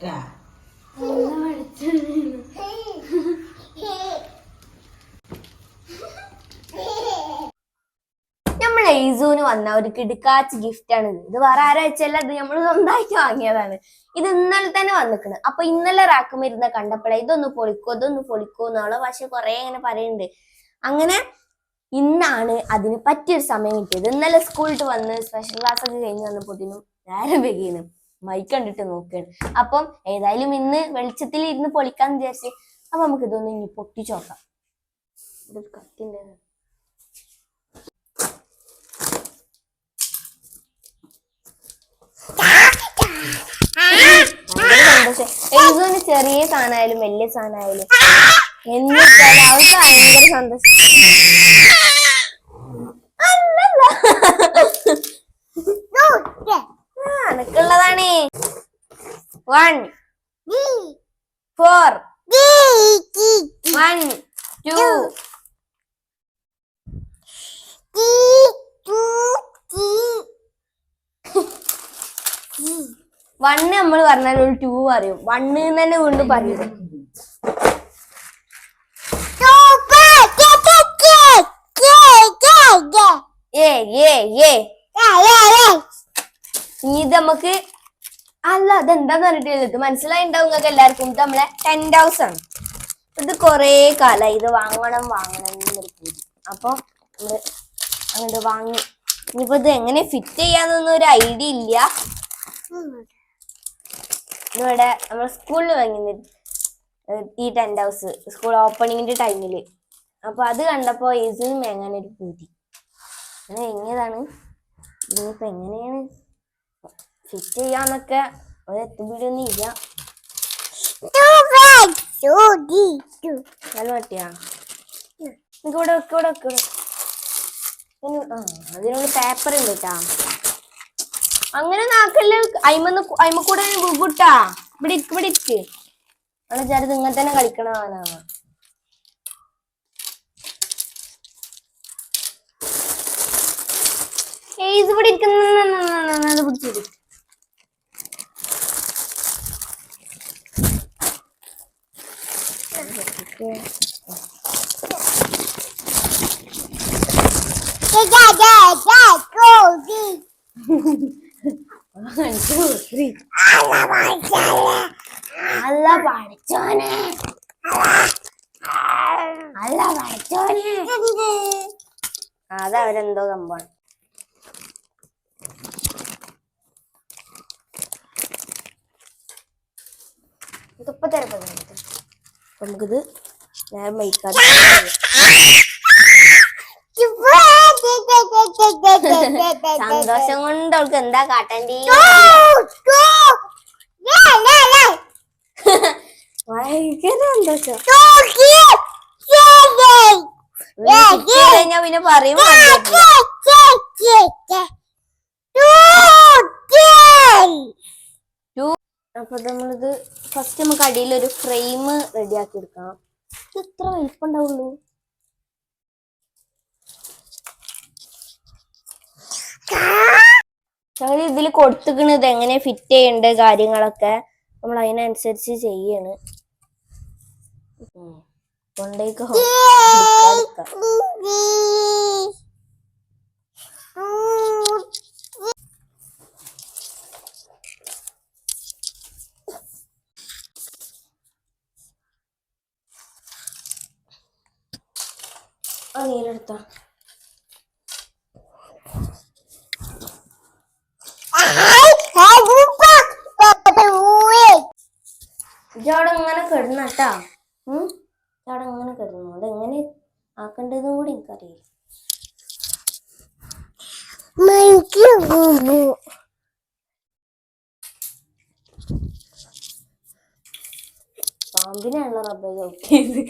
നമ്മൾ എയ്സൂന് വന്ന ഒരു കിടുക്കാച്ച് ഗിഫ്റ്റ് ആണ് ഇത് വേറെ ആരാ വെച്ചല്ല ഇത് നമ്മൾ സ്വന്തമായിട്ട് വാങ്ങിയതാണ്. ഇത് ഇന്നലെ തന്നെ വന്നിക്കണ്. അപ്പൊ ഇന്നലെ റാക്കുമ്പോ ഇരുന്ന കണ്ടപ്പോഴേ ഇതൊന്ന് പൊളിക്കോ എന്നുള്ള പക്ഷെ കുറെ ഇങ്ങനെ പറയുന്നുണ്ട്. അങ്ങനെ ഇന്നാണ് അതിന് പറ്റിയൊരു സമയം കിട്ടിയത്. ഇന്നലെ സ്കൂളിട്ട് വന്ന് സ്പെഷ്യൽ ക്ലാസ് ഒക്കെ കഴിഞ്ഞ് വന്നപ്പോഴത്തേനും നേരം വൈകിയാണ് മൈക്ക് കണ്ടിട്ട് നോക്കുകയാണ്. അപ്പം ഏതായാലും ഇന്ന് വെളിച്ചത്തിൽ ഇരുന്ന് പൊളിക്കാന്ന് വിചാരിച്ച് അപ്പൊ നമുക്ക് ഇതൊന്ന് ഇനി പൊട്ടിച്ചോക്കാം. ഇതൊരു കത്തിന്റെ സന്തോഷം. ചെറിയ സാധനമായാലും വലിയ സാധനമായാലും എന്നിട്ടാലും അവർക്ക് ഭയങ്കര സന്തോഷം. അനക്കുള്ളതാണേ 1 4 1 2 1 നമ്മൾ പറഞ്ഞാൽ ഒരു 2 പറയും. 1 തന്നെ വീണ്ടും പറയും. ഇനി ഇത് നമുക്ക് അല്ല അതെന്താന്ന് പറഞ്ഞിട്ട് ഇത് മനസ്സിലായിണ്ടാവും നിങ്ങൾക്ക് എല്ലാവർക്കും. ഇത് നമ്മളെ 10 ഹൗസ് ആണ്. ഇത് കൊറേ കാലമായി ഇത് വാങ്ങണം എന്നൊരു പൂതി. അപ്പൊ നമ്മള് അങ്ങോട്ട് വാങ്ങി. ഇനിയിപ്പോ ഇത് എങ്ങനെ ഫിറ്റ് ചെയ്യാന്നൊന്നും ഒരു ഐഡിയ ഇല്ല. ഇവിടെ നമ്മൾ സ്കൂളിൽ വാങ്ങി ഈ 10 ഹൗസ് സ്കൂൾ ഓപ്പണിങ്ങിന്റെ ടൈമില്. അപ്പൊ അത് കണ്ടപ്പോ ഇതിന് മേങ്ങാൻ ഒരു പൂതി. അങ്ങനെ എങ്ങനെയാണ് ഇതിനിപ്പോ എങ്ങനെയാണ് ഫിറ്റ് ചെയ്യാന്നൊക്കെ ഒരു എത്തുപിടിയൊന്നും ഇല്ല. നല്ല പറ്റിയാ ഇവിടെ അതിനുള്ള പേപ്പർ ഉണ്ട് കേട്ടാ. അങ്ങനെ നാക്കല്ല അയിമക്കൂടെ ഗുട്ടാ ഇവിടെ ഇരിക്ക്. അവിടെ ചേർത്ത് ഇങ്ങനെ തന്നെ കളിക്കണതാണ്. ഇവിടെ ഇരിക്കുന്നത് പിടിച്ചിട്ട് അല്ല പഠിച്ചോനെ അതവരെന്തോ സംഭവം. ഇതിപ്പോ തരപ്പോ നമുക്കിത് നേരം വൈകാതെ സന്തോഷം കൊണ്ട് അവൾക്ക് എന്താ കാട്ടണ്ടേ ഭയങ്കര സന്തോഷം. കഴിഞ്ഞാ പിന്നെ പറയും. അപ്പൊ നമ്മളിത് ഫസ്റ്റ് നമുക്ക് അടിയിൽ ഒരു ഫ്രെയിം റെഡിയാക്കി എടുക്കണം. ഇത് എത്ര വലിപ്പം ഉണ്ടാവുള്ളൂ? ഞങ്ങൾ ഇതിൽ കൊടുത്തിക്കണത് എങ്ങനെ ഫിറ്റ് ചെയ്യേണ്ട കാര്യങ്ങളൊക്കെ നമ്മൾ അതിനനുസരിച്ച് ചെയ്യാണ്. കൊണ്ടേക്ക് നീരെടുത്ത ഇജവിടെ ഇങ്ങനെ കിടന്നട്ടാ. ഇജവിടെ ഇങ്ങനെ കിടന്നു. അതെങ്ങനെ ആക്കേണ്ടതും കൂടി എനിക്കറിയില്ല. പാമ്പിനാണല്ലോ റബ്ബർ ചവിട്ടിയത്.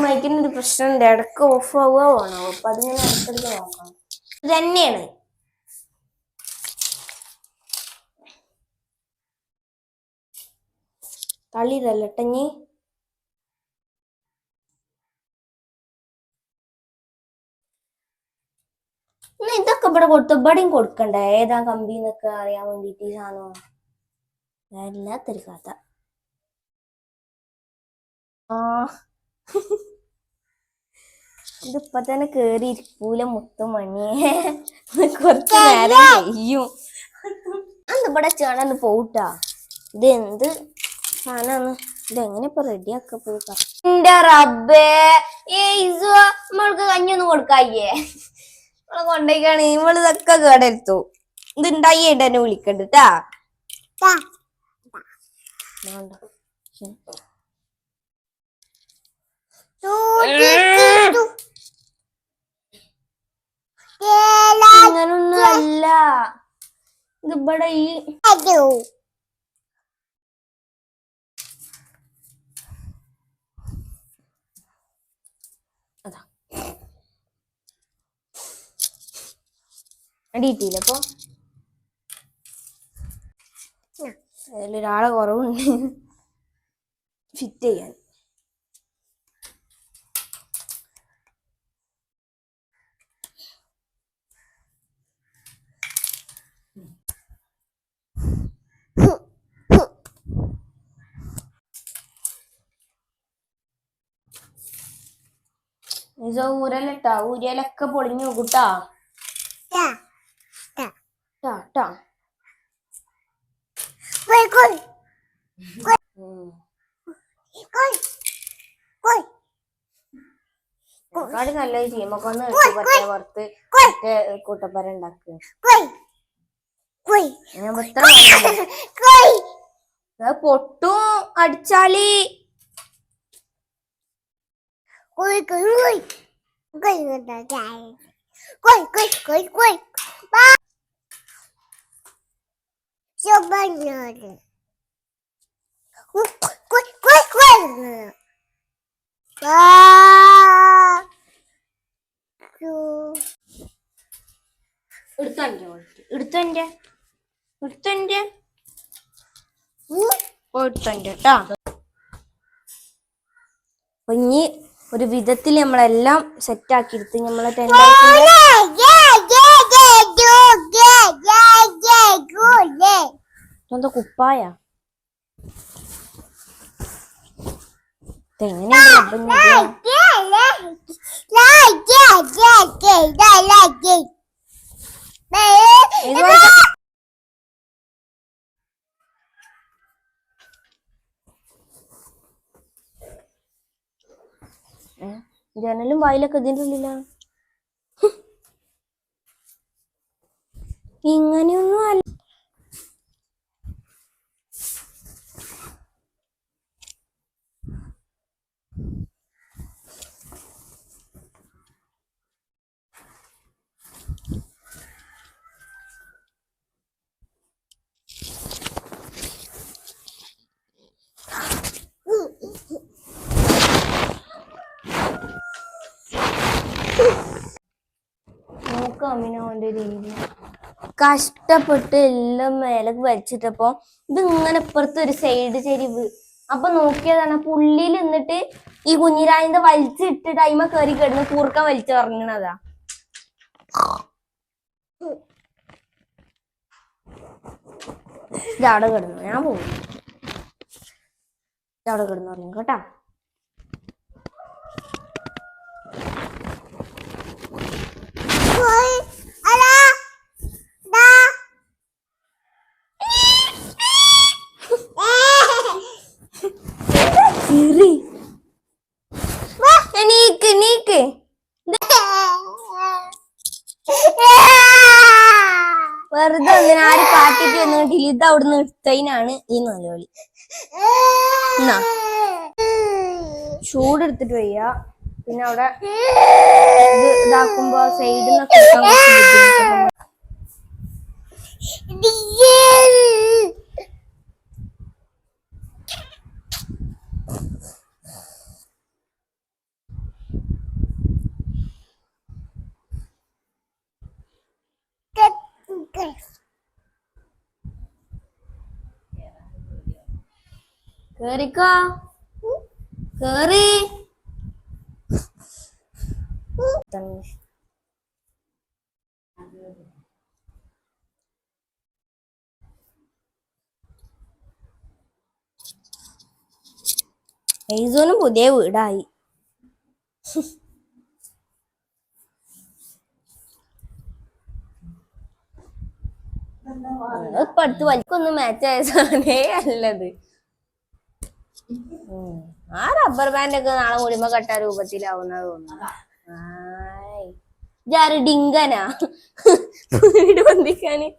മൈക്കിന് ഒരു പ്രശ്നമുണ്ട്. ഇടക്ക് ഓഫ് ആവുക വേണോ? അപ്പൊ അതിങ്ങനെ ഇടയ്ക്കിടയ്ക്ക് നോക്കണം. ഇത് തന്നെയാണ്. തള്ളിയില്ലട്ടഞ്ഞി ഇതൊക്കെ ഇവിടെ കൊടുത്തു, ഇവിടെയും കൊടുക്കണ്ടേ ഏതാ കമ്പി എന്നൊക്കെ അറിയാൻ വേണ്ടിട്ട് ഈ സാധനം വല്ലാത്തൊരു കഥ. ആ ഇതിപ്പൊ തന്നെ കേറി ഇരിക്കൂല മുത്തുമണിയെ, കുറച്ച് നേരം ചെയ്യും. അന്ന് ഇവിടെ ചേണന്ന് പോട്ടാ. ഇത് എന്ത് സാധനാണ്, ഇതെങ്ങനെ ഇപ്പൊ റെഡിയാക്ക പോയി. എന്റെ റബ്ബേ, നമ്മൾക്ക് കഞ്ഞൊന്നും കൊടുക്കായ്യേ, നമ്മളെ കൊണ്ടേക്കാണ് ഇവള് ഇതൊക്കെ കേടെടുത്തു. ഇത് ഉണ്ടായിട്ട് എന്നെ വിളിക്കണ്ടാ. ഇങ്ങനൊന്നും അല്ല ഇതിവിടെ ഈ അതാ അടിയിട്ടില്ല. അപ്പൊ അതിലൊരാളെ കുറവുണ്ട് ഫിറ്റ് ചെയ്യാൻ. ഊരലട്ടാ, ഊരലൊക്കെ പൊളിഞ്ഞു കൂട്ടാ. നല്ലത് ചെയ്യുമ്പോ ഒന്ന് ഇട്ട് പറ്റേ പുറത്ത് മറ്റേ കൂട്ടപ്പര ഉണ്ടാക്കുക. പൊട്ടും അടിച്ചാല് എടുത്തണ്ടാ. അപ്പൊ ഇനി ഒരു വിധത്തിൽ നമ്മളെല്ലാം സെറ്റ് ആക്കി എടുത്ത് നമ്മളെ എന്താ കുപ്പായ ജനലും വായിലൊക്കെ ഇതിൻ്റെ ഉള്ളിലാ. ഇങ്ങനെയൊന്നും അല്ല. അമിനോന്റെ രീതി കഷ്ടപ്പെട്ട് എല്ലാം മേലേക്ക് വലിച്ചിട്ടപ്പോ ഇത് ഇങ്ങനെ ഇപ്പുറത്ത് ഒരു സൈഡ് ചെരിവ്. അപ്പൊ നോക്കിയതാണ് പുള്ളിയിൽ നിന്നിട്ട് ഈ കുഞ്ഞിരായിന്റെ വലിച്ചിട്ട് ടൈമ കയറി കിടന്ന് കൂർക്കം വലിച്ചു പറഞ്ഞതാ. ഇതവിടെ കിടന്നു, ഞാൻ പോകും. ഇതവിടെ കിടന്നു പറഞ്ഞു കേട്ടാ. വെറുതെ ഒന്നിനെ ആര് കാട്ടിട്ട് വന്നിട്ടില്ല. ഇത് അവിടുന്ന് എടുത്തതിനാണ് ഈ നിലവിളി. എന്നാ ചൂടെടുത്തിട്ട് വയ്യ. പിന്നെ അവിടെ ഇത് ഇതാക്കുമ്പോ സൈഡിൽ നിന്നൊക്കെ കേറിക്കോ, കേറി. എയ്സോനും പുതിയ വീടായി. ഇപ്പൊ അടുത്ത് വലിക്കൊന്നും മാച്ച് ആയ സാധനേ അല്ലത്. ആ റബ്ബർ ബാൻഡ് ഒക്കെ നാളെ മുടിമ കെട്ട രൂപത്തിലാവുന്ന തോന്നുന്നു. ജാറ് ഡിങ്കനാ വീട് പൊന്തിക്കാന്.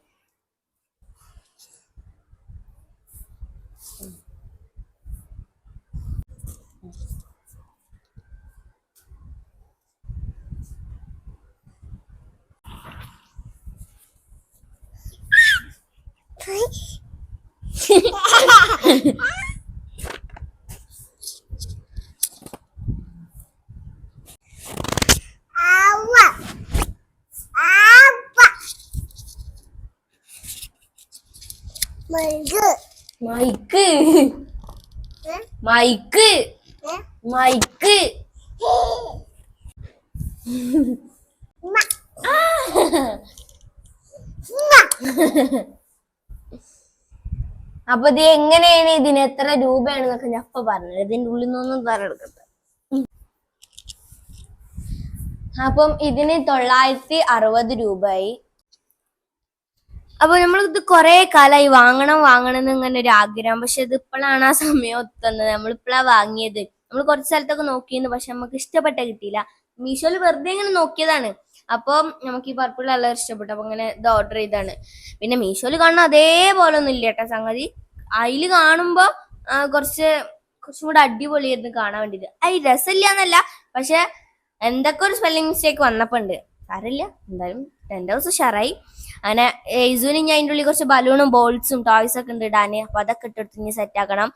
മൈക്ക് മൈക്ക് മൈക്ക് അപ്പൊ ഇത് എങ്ങനെയാണ്, ഇതിന് എത്ര രൂപയാണെന്നൊക്കെ ഞാൻ ഇപ്പൊ പറഞ്ഞത്. ഇതിന്റെ ഉള്ളിൽ നിന്നൊന്നും തറെടുക്കട്ടെ. അപ്പം ഇതിന് 960 രൂപയായി. അപ്പൊ നമ്മളിത് കൊറേ കാലമായി വാങ്ങണം എന്ന് ഇങ്ങനെ ഒരു ആഗ്രഹം. പക്ഷെ ഇത് ഇപ്പോഴാണ് ആ സമയം ഒത്തുന്നത്. നമ്മളിപ്പോഴാ വാങ്ങിയത്. നമ്മൾ കുറച്ച് സ്ഥലത്തൊക്കെ നോക്കിയിരുന്നു, പക്ഷെ നമുക്ക് ഇഷ്ടപ്പെട്ട കിട്ടിയില്ല. മീഷോയിൽ വെറുതെ ഇങ്ങനെ നോക്കിയതാണ്. അപ്പം നമുക്ക് ഈ പർപ്പിൾ കളർ ഇഷ്ടപ്പെട്ടു. അപ്പൊ അങ്ങനെ ഇത് ഓർഡർ ചെയ്താണ്. പിന്നെ മീഷോയിൽ കാണുന്ന അതേപോലെ ഒന്നും ഇല്ല കേട്ടോ സംഗതി. അതില് കാണുമ്പോ കുറച്ചും കൂടെ അടിപൊളിയായിരുന്നു കാണാൻ വേണ്ടിട്ട്. അത് രസമില്ല എന്നല്ല, പക്ഷെ എന്തൊക്കെ ഒരു സ്പെല്ലിംഗ് മിസ്റ്റേക്ക് വന്നപ്പോ ഉണ്ട്. സാരമില്ല, എന്തായാലും 10 ദിവസം ഷറായി. അങ്ങനെ എയ്സൂന് ഞാൻ അതിൻ്റെ ഉള്ളിൽ കുറച്ച് ബലൂണും ബോൾസും ടോയ്സ് ഒക്കെ ഉണ്ട് ഇടാന്. അപ്പൊ അതൊക്കെ ഇട്ടെടുത്ത് ഇനി സെറ്റ് ആക്കണം.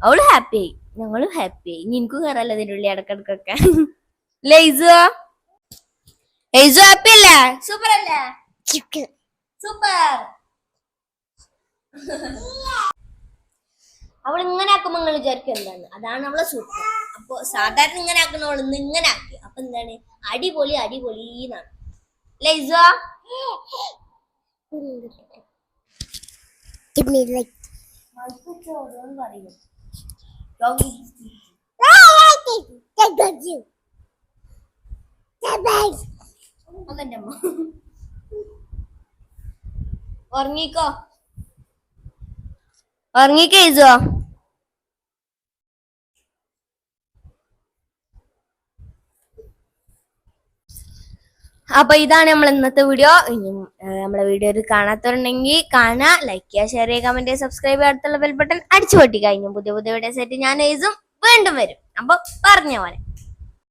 അവള് ഹാപ്പിയായി, ഞങ്ങളും ഹാപ്പിയായി. ഇനി എനിക്കും കയറല്ലോ ഇതിൻ്റെ ഉള്ളിൽ ഇടക്കിടക്കൊക്കെ. എയ്സു ഹാപ്പി അല്ലേ? സൂപ്പർ അല്ലേ? സൂപ്പർ. അവൾ ഇങ്ങനെ ആക്കുമ്പോ നിങ്ങൾ വിചാരിക്കും എന്താണ്, അതാണ് അവളെ സൂപ്പർ. അപ്പൊ സാധാരണ ഇങ്ങനെ ആക്കുന്നവൾ ഇന്ന് ഇങ്ങനെ ആക്കി. അപ്പൊ എന്താണ്, അടിപൊളി അടിപൊളി എന്നാണ്. ലൈസോ ഉറങ്ങിക്കോ ഉറങ്ങിക്കോ. അപ്പൊ ഇതാണ് നമ്മൾ ഇന്നത്തെ വീഡിയോ. നമ്മളെ വീഡിയോ കാണാത്തവരുണ്ടെങ്കിൽ കാണുക, ലൈക്ക് ചെയ്യുക, ഷെയർ ചെയ്യുക, കമന്റ് ചെയ്യുക, സബ്സ്ക്രൈബ് ചെയ്യുക, അടുത്തുള്ള ബെൽ ബട്ടൺ അടിച്ചു പൊട്ടി. കഴിഞ്ഞു പുതിയ വീഡിയോസ് ആയിട്ട് ഞാൻ വീണ്ടും വരും. അപ്പൊ പറഞ്ഞ പോലെ